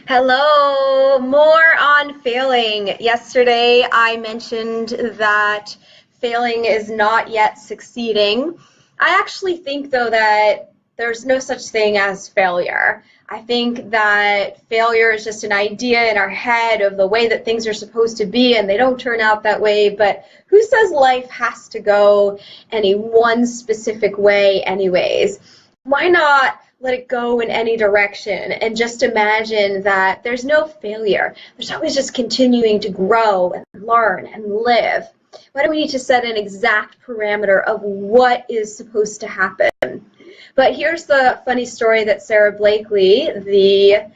Hello, more on failing. Yesterday I mentioned that failing is not yet succeeding. I actually think, though, that there's no such thing as failure. I think that failure is just an idea in our head of the way that things are supposed to be, and they don't turn out that way. But who says life has to go any one specific way anyways? Why not let it go in any direction and just imagine that there's no failure. There's always just continuing to grow and learn and live. Why do we need to set an exact parameter of what is supposed to happen? But here's the funny story that Sara Blakely, the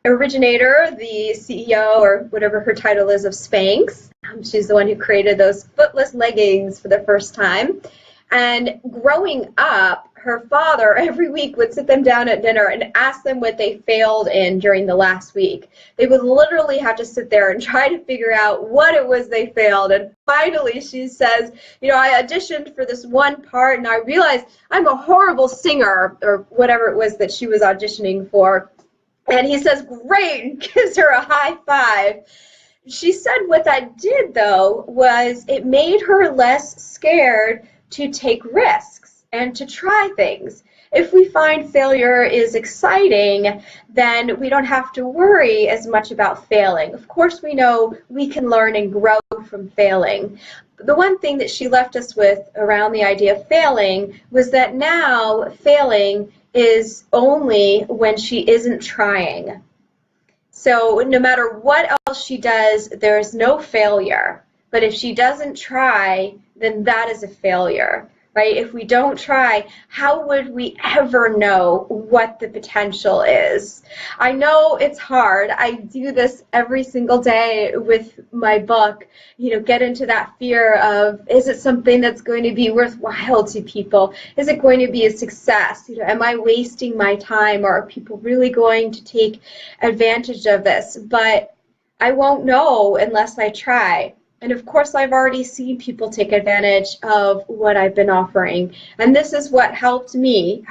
originator, the CEO, or whatever her title is, of Spanx, she's the one who created those footless leggings for the first time. And growing up, her father every week would sit them down at dinner and ask them what they failed in during the last week. They would literally have to sit there and try to figure out what it was they failed. And finally she says, I auditioned for this one part and I realized I'm a horrible singer, or whatever it was that she was auditioning for. And he says, great, and gives her a high five. She said what that did, though, was it made her less scared to take risks and to try things. If we find failure is exciting, then we don't have to worry as much about failing. Of course, we know we can learn and grow from failing. The one thing that she left us with around the idea of failing was that now failing is only when she isn't trying. So no matter what else she does, there is no failure. But if she doesn't try, then that is a failure, right? If we don't try, how would we ever know what the potential is? I know it's hard. I do this every single day with my book, get into that fear of, is it something that's going to be worthwhile to people? Is it going to be a success? Am I wasting my time, or are people really going to take advantage of this? But I won't know unless I try. And of course, I've already seen people take advantage of what I've been offering. And this is what helped me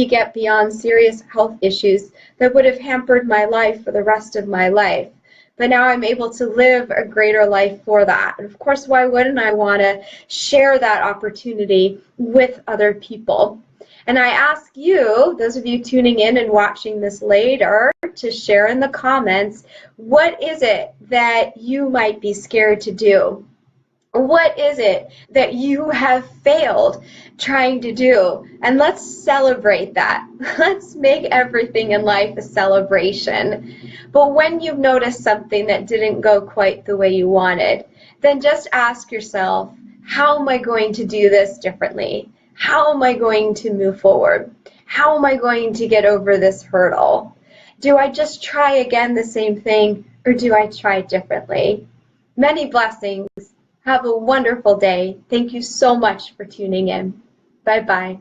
get beyond serious health issues that would have hampered my life for the rest of my life. But now I'm able to live a greater life for that. And of course, why wouldn't I want to share that opportunity with other people? And I ask you, those of you tuning in and watching this later, to share in the comments, what is it that you might be scared to do? What is it that you have failed trying to do? And let's celebrate that. Let's make everything in life a celebration. But when you've noticed something that didn't go quite the way you wanted, then just ask yourself, how am I going to do this differently? How am I going to move forward? How am I going to get over this hurdle? Do I just try again the same thing, or do I try differently? Many blessings. Have a wonderful day. Thank you so much for tuning in. Bye-bye.